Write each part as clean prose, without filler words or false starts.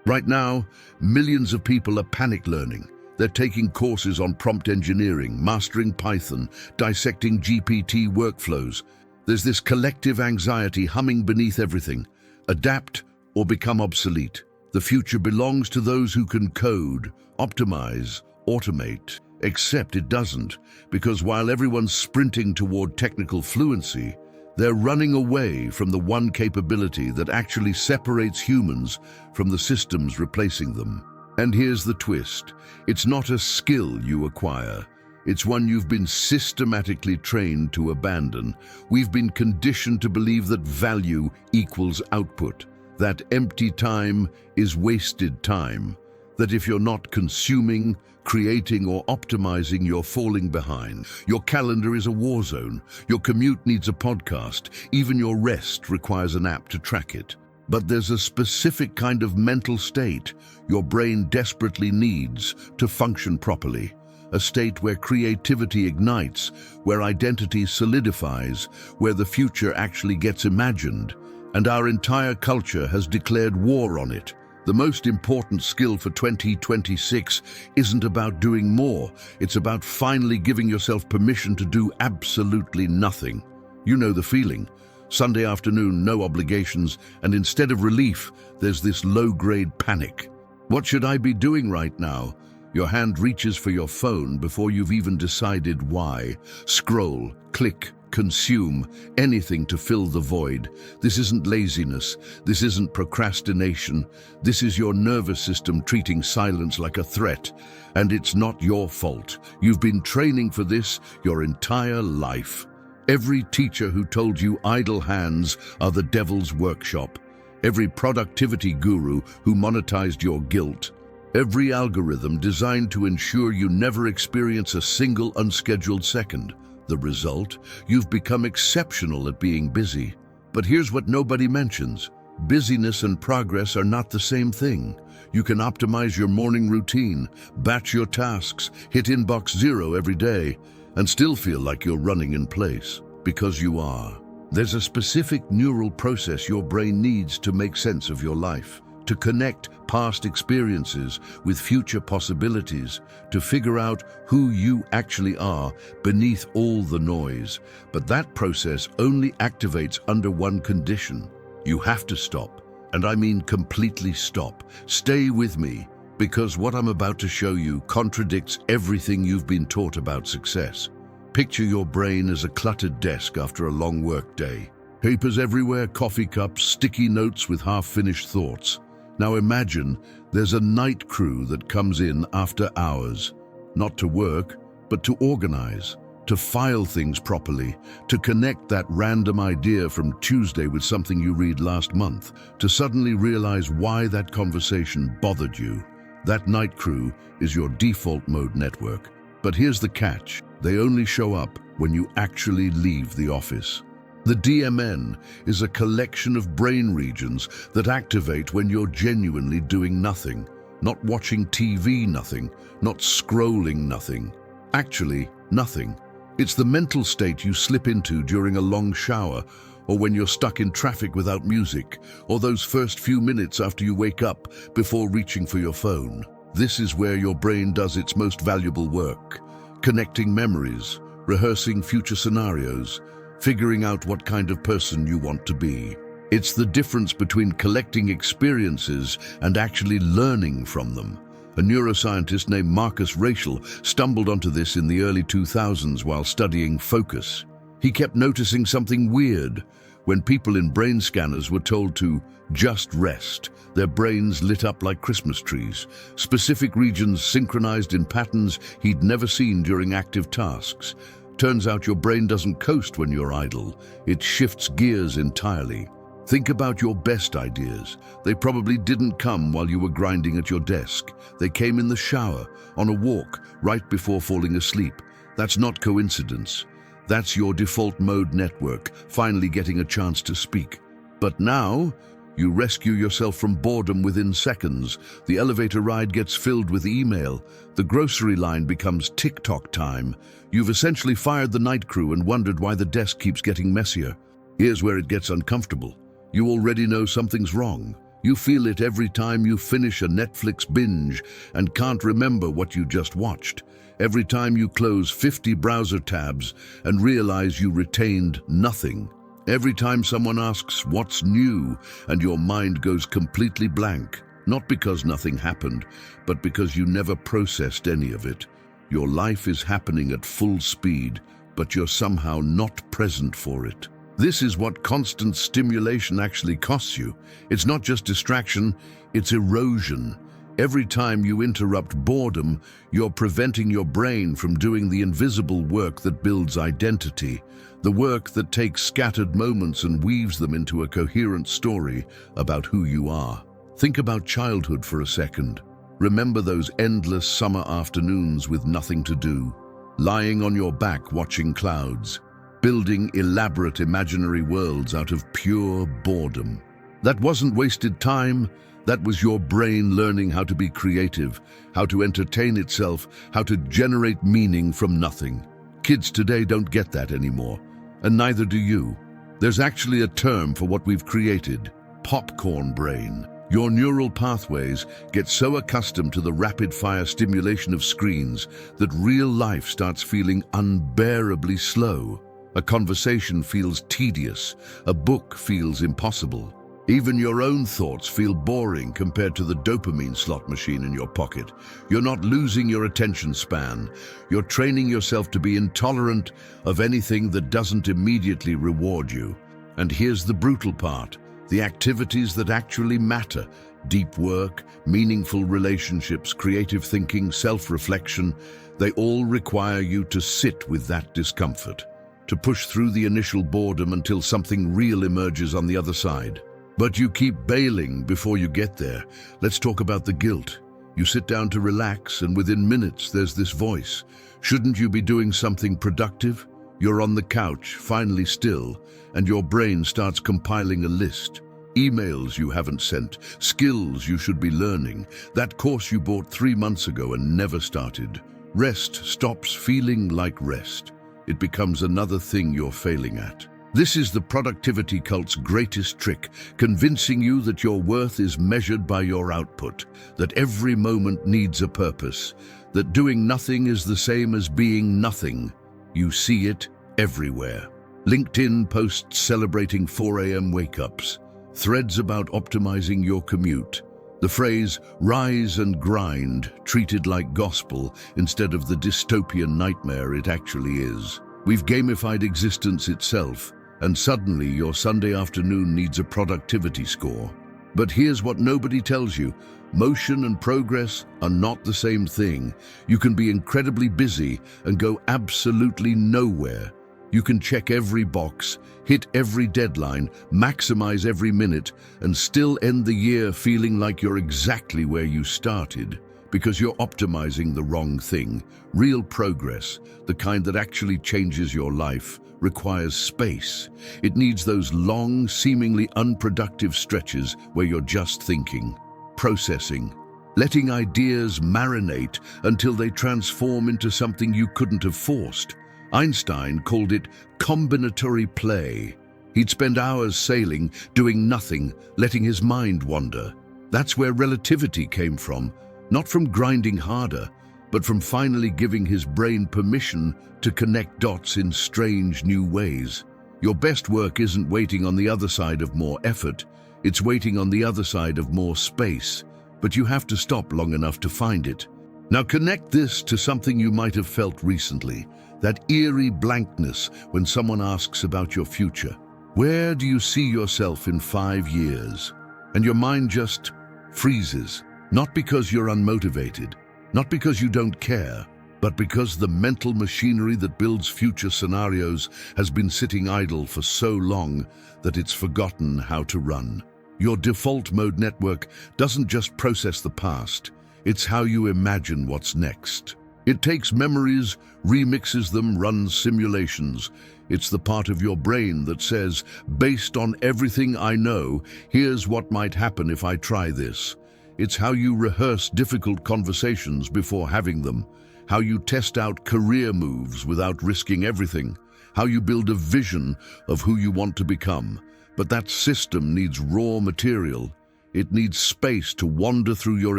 Right now, millions of people are panic learning. They're taking courses on prompt engineering, mastering Python, dissecting GPT workflows. There's this collective anxiety humming beneath everything. Adapt or become obsolete. The future belongs to those who can code, optimize, automate. Except it doesn't, because while everyone's sprinting toward technical fluency, they're running away from the one capability that actually separates humans from the systems replacing them. And here's the twist. It's not a skill you acquire. It's one you've been systematically trained to abandon. We've been conditioned to believe that value equals output, that empty time is wasted time, that if you're not consuming, creating or optimizing, you're falling behind. Your calendar is a war zone. Your commute needs a podcast. Even your rest requires an app to track it. But there's a specific kind of mental state your brain desperately needs to function properly. A state where creativity ignites, where identity solidifies, where the future actually gets imagined. And our entire culture has declared war on it. The most important skill for 2026 isn't about doing more. It's about finally giving yourself permission to do absolutely nothing. You know the feeling. Sunday afternoon, no obligations, and instead of relief, there's this low-grade panic. What should I be doing right now? Your hand reaches for your phone before you've even decided why. Scroll, click, consume, anything to fill the void. This isn't laziness. This isn't procrastination. This is your nervous system treating silence like a threat. And it's not your fault. You've been training for this your entire life. Every teacher who told you idle hands are the devil's workshop. Every productivity guru who monetized your guilt. Every algorithm designed to ensure you never experience a single unscheduled second. The result? You've become exceptional at being busy. But here's what nobody mentions. Busyness and progress are not the same thing. You can optimize your morning routine, batch your tasks, hit inbox 0 every day, and still feel like you're running in place. Because you are. There's a specific neural process your brain needs to make sense of your life, to connect past experiences with future possibilities, to figure out who you actually are beneath all the noise. But that process only activates under one condition. You have to stop, and I mean completely stop. Stay with me, because what I'm about to show you contradicts everything you've been taught about success. Picture your brain as a cluttered desk after a long work day. Papers everywhere, coffee cups, sticky notes with half-finished thoughts. Now imagine there's a night crew that comes in after hours, not to work, but to organize, to file things properly, to connect that random idea from Tuesday with something you read last month, to suddenly realize why that conversation bothered you. That night crew is your default mode network. But here's the catch. They only show up when you actually leave the office. The DMN is a collection of brain regions that activate when you're genuinely doing nothing. Not watching TV, nothing. Not scrolling, nothing. Actually, nothing. It's the mental state you slip into during a long shower, or when you're stuck in traffic without music, or those first few minutes after you wake up before reaching for your phone. This is where your brain does its most valuable work. Connecting memories, rehearsing future scenarios, figuring out what kind of person you want to be. It's the difference between collecting experiences and actually learning from them. A neuroscientist named Marcus Raschel stumbled onto this in the early 2000s while studying focus. He kept noticing something weird. When people in brain scanners were told to just rest, their brains lit up like Christmas trees. Specific regions synchronized in patterns he'd never seen during active tasks. Turns out your brain doesn't coast when you're idle. It shifts gears entirely. Think about your best ideas. They probably didn't come while you were grinding at your desk. They came in the shower, on a walk, right before falling asleep. That's not coincidence. That's your default mode network, finally getting a chance to speak. But now, you rescue yourself from boredom within seconds. The elevator ride gets filled with email. The grocery line becomes TikTok time. You've essentially fired the night crew and wondered why the desk keeps getting messier. Here's where it gets uncomfortable. You already know something's wrong. You feel it every time you finish a Netflix binge and can't remember what you just watched. Every time you close 50 browser tabs and realize you retained nothing. Every time someone asks what's new and your mind goes completely blank. Not because nothing happened, but because you never processed any of it. Your life is happening at full speed, but you're somehow not present for it. This is what constant stimulation actually costs you. It's not just distraction, it's erosion. Every time you interrupt boredom, you're preventing your brain from doing the invisible work that builds identity, the work that takes scattered moments and weaves them into a coherent story about who you are. Think about childhood for a second. Remember those endless summer afternoons with nothing to do, lying on your back watching clouds, building elaborate imaginary worlds out of pure boredom. That wasn't wasted time, that was your brain learning how to be creative, how to entertain itself, how to generate meaning from nothing. Kids today don't get that anymore, and neither do you. There's actually a term for what we've created: popcorn brain. Your neural pathways get so accustomed to the rapid-fire stimulation of screens that real life starts feeling unbearably slow. A conversation feels tedious, a book feels impossible. Even your own thoughts feel boring compared to the dopamine slot machine in your pocket. You're not losing your attention span. You're training yourself to be intolerant of anything that doesn't immediately reward you. And here's the brutal part. The activities that actually matter, deep work, meaningful relationships, creative thinking, self-reflection, they all require you to sit with that discomfort, to push through the initial boredom until something real emerges on the other side. But you keep bailing before you get there. Let's talk about the guilt. You sit down to relax, and within minutes there's this voice. Shouldn't you be doing something productive? You're on the couch, finally still, and your brain starts compiling a list. Emails you haven't sent, skills you should be learning, that course you bought 3 months ago and never started. Rest stops feeling like rest. It becomes another thing you're failing at. This is the productivity cult's greatest trick, convincing you that your worth is measured by your output, that every moment needs a purpose, that doing nothing is the same as being nothing. You see it everywhere. LinkedIn posts celebrating 4 a.m. wake-ups, threads about optimizing your commute, the phrase "rise and grind" treated like gospel instead of the dystopian nightmare it actually is. We've gamified existence itself, and suddenly your Sunday afternoon needs a productivity score. But here's what nobody tells you. Motion and progress are not the same thing. You can be incredibly busy and go absolutely nowhere. You can check every box, hit every deadline, maximize every minute, and still end the year feeling like you're exactly where you started, because you're optimizing the wrong thing. Real progress, the kind that actually changes your life, requires space. It needs those long, seemingly unproductive stretches where you're just thinking, processing, letting ideas marinate until they transform into something you couldn't have forced. Einstein called it combinatory play. He'd spend hours sailing, doing nothing, letting his mind wander. That's where relativity came from, not from grinding harder, but from finally giving his brain permission to connect dots in strange new ways. Your best work isn't waiting on the other side of more effort, it's waiting on the other side of more space, but you have to stop long enough to find it. Now connect this to something you might have felt recently, that eerie blankness when someone asks about your future. Where do you see yourself in 5 years? And your mind just freezes, not because you're unmotivated, not because you don't care, but because the mental machinery that builds future scenarios has been sitting idle for so long that it's forgotten how to run. Your default mode network doesn't just process the past, it's how you imagine what's next. It takes memories, remixes them, runs simulations. It's the part of your brain that says, based on everything I know, here's what might happen if I try this. It's how you rehearse difficult conversations before having them, how you test out career moves without risking everything, how you build a vision of who you want to become. But that system needs raw material. It needs space to wander through your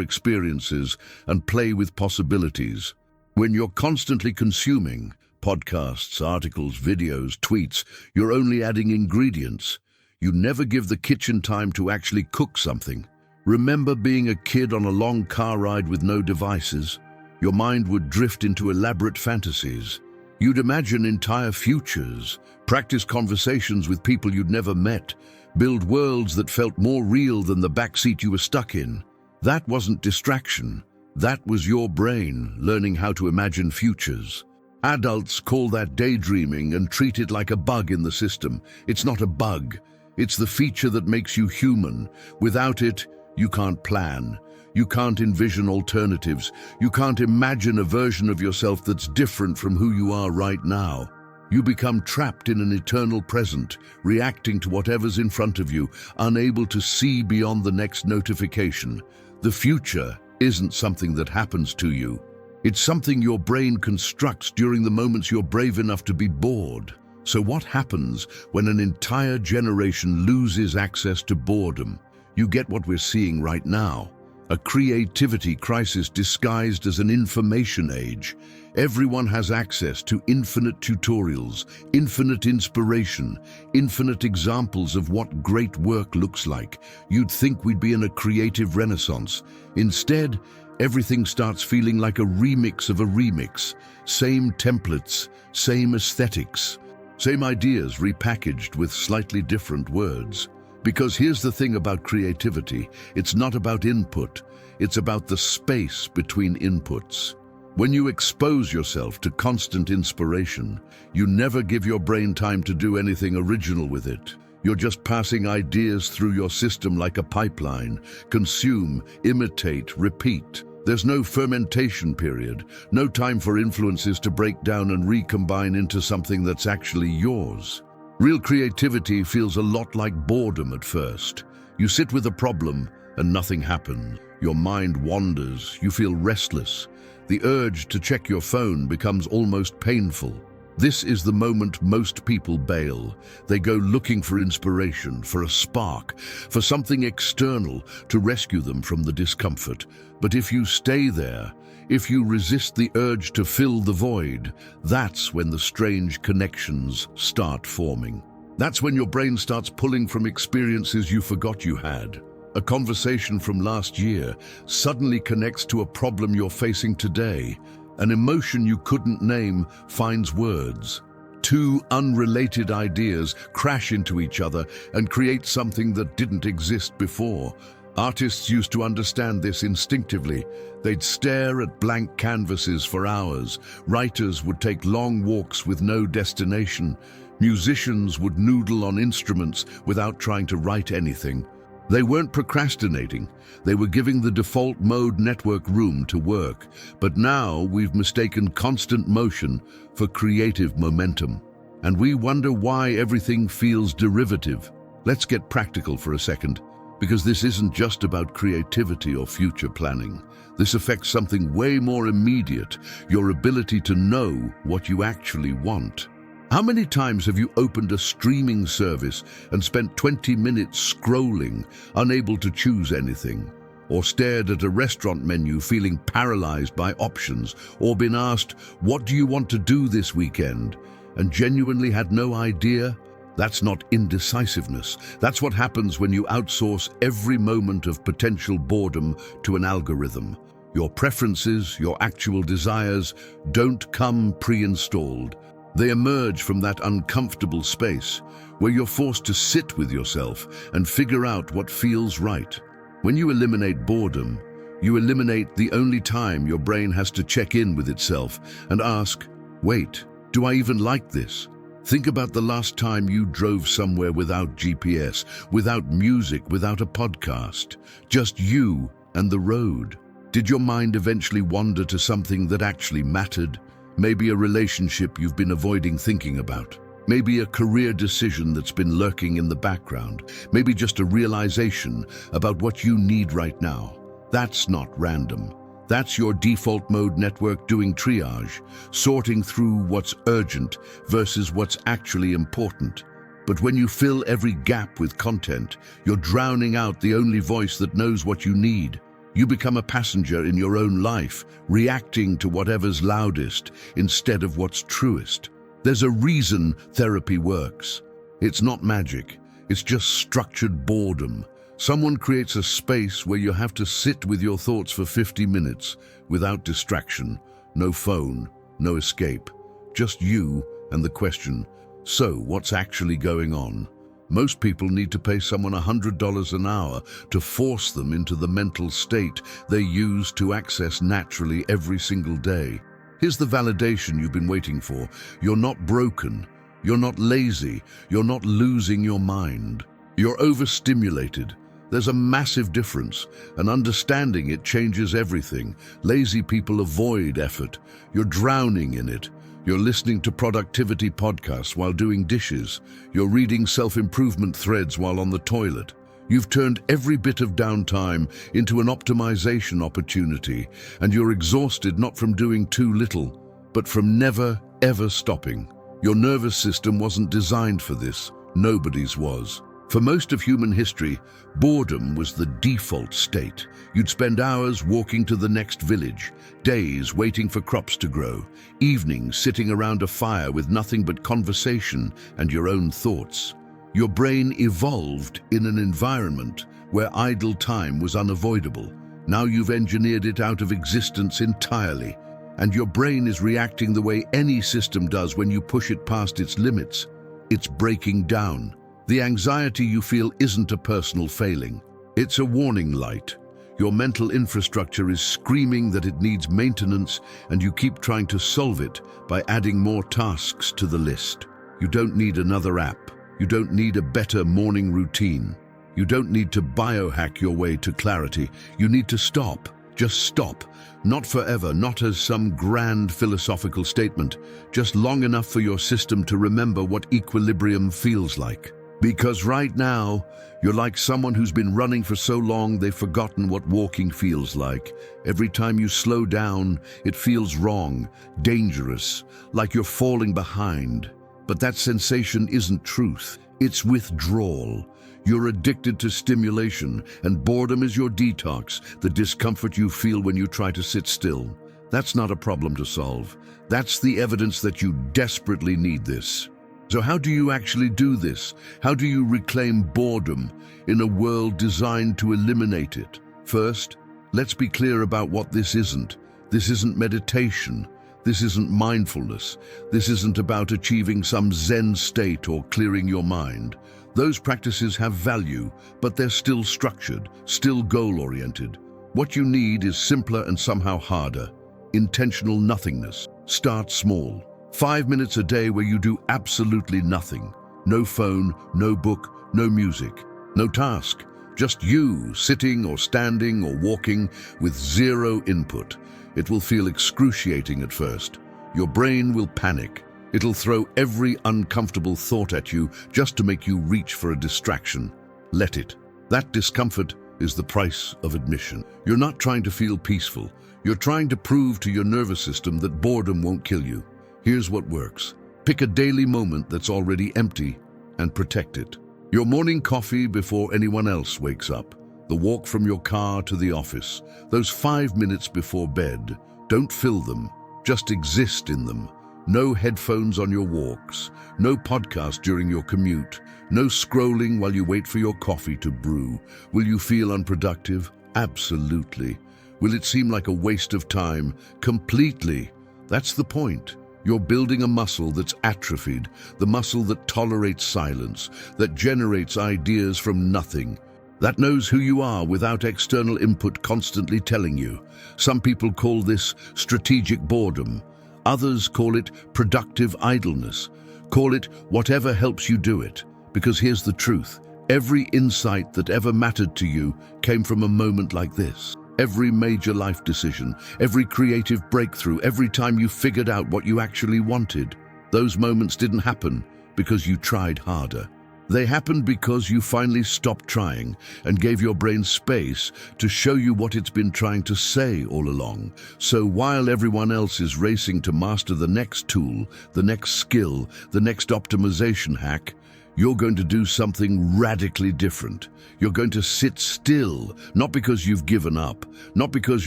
experiences and play with possibilities. When you're constantly consuming podcasts, articles, videos, tweets, you're only adding ingredients. You never give the kitchen time to actually cook something. Remember being a kid on a long car ride with no devices? Your mind would drift into elaborate fantasies. You'd imagine entire futures, practice conversations with people you'd never met, build worlds that felt more real than the backseat you were stuck in. That wasn't distraction. That was your brain learning how to imagine futures. Adults call that daydreaming and treat it like a bug in the system. It's not a bug. It's the feature that makes you human. Without it, you can't plan. You can't envision alternatives. You can't imagine a version of yourself that's different from who you are right now. You become trapped in an eternal present, reacting to whatever's in front of you, unable to see beyond the next notification. The future isn't something that happens to you. It's something your brain constructs during the moments you're brave enough to be bored. So what happens when an entire generation loses access to boredom? You get what we're seeing right now. A creativity crisis disguised as an information age. Everyone has access to infinite tutorials, infinite inspiration, infinite examples of what great work looks like. You'd think we'd be in a creative renaissance. Instead, everything starts feeling like a remix of a remix. Same templates, same aesthetics, same ideas repackaged with slightly different words. Because here's the thing about creativity, it's not about input, it's about the space between inputs. When you expose yourself to constant inspiration, you never give your brain time to do anything original with it. You're just passing ideas through your system like a pipeline. Consume, imitate, repeat. There's no fermentation period, no time for influences to break down and recombine into something that's actually yours. Real creativity feels a lot like boredom at first. You sit with a problem and nothing happens. Your mind wanders, you feel restless. The urge to check your phone becomes almost painful. This is the moment most people bail. They go looking for inspiration, for a spark, for something external to rescue them from the discomfort. But if you stay there, if you resist the urge to fill the void, that's when the strange connections start forming. That's when your brain starts pulling from experiences you forgot you had. A conversation from last year suddenly connects to a problem you're facing today. An emotion you couldn't name finds words. Two unrelated ideas crash into each other and create something that didn't exist before. Artists used to understand this instinctively. They'd stare at blank canvases for hours. Writers would take long walks with no destination. Musicians would noodle on instruments without trying to write anything. They weren't procrastinating. They were giving the default mode network room to work. But now we've mistaken constant motion for creative momentum. And we wonder why everything feels derivative. Let's get practical for a second, because this isn't just about creativity or future planning. This affects something way more immediate, your ability to know what you actually want. How many times have you opened a streaming service and spent 20 minutes scrolling, unable to choose anything? Or stared at a restaurant menu feeling paralyzed by options? Or been asked, "What do you want to do this weekend?" and genuinely had no idea? That's not indecisiveness. That's what happens when you outsource every moment of potential boredom to an algorithm. Your preferences, your actual desires, don't come pre-installed. They emerge from that uncomfortable space where you're forced to sit with yourself and figure out what feels right. When you eliminate boredom, you eliminate the only time your brain has to check in with itself and ask, wait, do I even like this? Think about the last time you drove somewhere without GPS, without music, without a podcast, just you and the road. Did your mind eventually wander to something that actually mattered? Maybe a relationship you've been avoiding thinking about. Maybe a career decision that's been lurking in the background. Maybe just a realization about what you need right now. That's not random. That's your default mode network doing triage, sorting through what's urgent versus what's actually important. But when you fill every gap with content, you're drowning out the only voice that knows what you need. You become a passenger in your own life, reacting to whatever's loudest instead of what's truest. There's a reason therapy works. It's not magic, it's just structured boredom. Someone creates a space where you have to sit with your thoughts for 50 minutes without distraction, no phone, no escape, just you and the question, so what's actually going on? Most people need to pay someone $100 an hour to force them into the mental state they use to access naturally every single day. Here's the validation you've been waiting for. You're not broken. You're not lazy. You're not losing your mind. You're overstimulated. There's a massive difference, and understanding it changes everything. Lazy people avoid effort. You're drowning in it. You're listening to productivity podcasts while doing dishes. You're reading self-improvement threads while on the toilet. You've turned every bit of downtime into an optimization opportunity, and you're exhausted not from doing too little, but from never, ever stopping. Your nervous system wasn't designed for this. Nobody's was. For most of human history, boredom was the default state. You'd spend hours walking to the next village, days waiting for crops to grow, evenings sitting around a fire with nothing but conversation and your own thoughts. Your brain evolved in an environment where idle time was unavoidable. Now you've engineered it out of existence entirely, and your brain is reacting the way any system does when you push it past its limits. It's breaking down. The anxiety you feel isn't a personal failing. It's a warning light. Your mental infrastructure is screaming that it needs maintenance, and you keep trying to solve it by adding more tasks to the list. You don't need another app. You don't need a better morning routine. You don't need to biohack your way to clarity. You need to stop. Just stop. Not forever, not as some grand philosophical statement, just long enough for your system to remember what equilibrium feels like. Because right now, you're like someone who's been running for so long they've forgotten what walking feels like. Every time you slow down, it feels wrong, dangerous, like you're falling behind. But that sensation isn't truth, it's withdrawal. You're addicted to stimulation, and boredom is your detox, the discomfort you feel when you try to sit still. That's not a problem to solve. That's the evidence that you desperately need this. So how do you actually do this? How do you reclaim boredom in a world designed to eliminate it? First, let's be clear about what this isn't. This isn't meditation. This isn't mindfulness. This isn't about achieving some Zen state or clearing your mind. Those practices have value, but they're still structured, still goal-oriented. What you need is simpler and somehow harder. Intentional nothingness. Start small. 5 minutes a day where you do absolutely nothing. No phone, no book, no music, no task. Just you, sitting or standing or walking with zero input. It will feel excruciating at first. Your brain will panic. It'll throw every uncomfortable thought at you just to make you reach for a distraction. Let it. That discomfort is the price of admission. You're not trying to feel peaceful. You're trying to prove to your nervous system that boredom won't kill you. Here's what works. Pick a daily moment that's already empty and protect it. Your morning coffee before anyone else wakes up. The walk from your car to the office. Those 5 minutes before bed. Don't fill them. Just exist in them. No headphones on your walks. No podcast during your commute. No scrolling while you wait for your coffee to brew. Will you feel unproductive? Absolutely. Will it seem like a waste of time? Completely. That's the point. You're building a muscle that's atrophied, the muscle that tolerates silence, that generates ideas from nothing, that knows who you are without external input constantly telling you. Some people call this strategic boredom. Others call it productive idleness. Call it whatever helps you do it. Because here's the truth. Every insight that ever mattered to you came from a moment like this. Every major life decision, every creative breakthrough, every time you figured out what you actually wanted, those moments didn't happen because you tried harder. They happened because you finally stopped trying and gave your brain space to show you what it's been trying to say all along. So while everyone else is racing to master the next tool, the next skill, the next optimization hack, you're going to do something radically different. You're going to sit still, not because you've given up, not because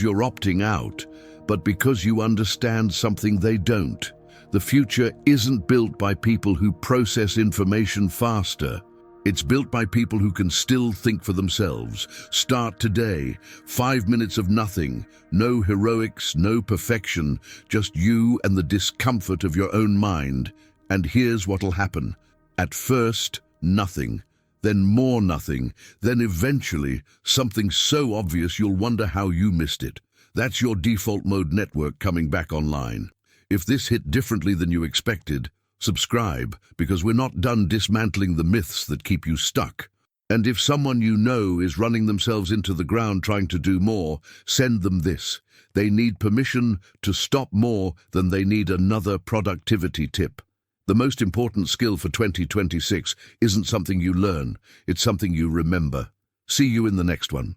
you're opting out, but because you understand something they don't. The future isn't built by people who process information faster. It's built by people who can still think for themselves. Start today. 5 minutes of nothing. No heroics, no perfection, just you and the discomfort of your own mind. And here's what'll happen. At first, nothing. Then more nothing. Then eventually, something so obvious you'll wonder how you missed it. That's your default mode network coming back online. If this hit differently than you expected, subscribe, because we're not done dismantling the myths that keep you stuck. And if someone you know is running themselves into the ground trying to do more, send them this. They need permission to stop more than they need another productivity tip. The most important skill for 2026 isn't something you learn, it's something you remember. See you in the next one.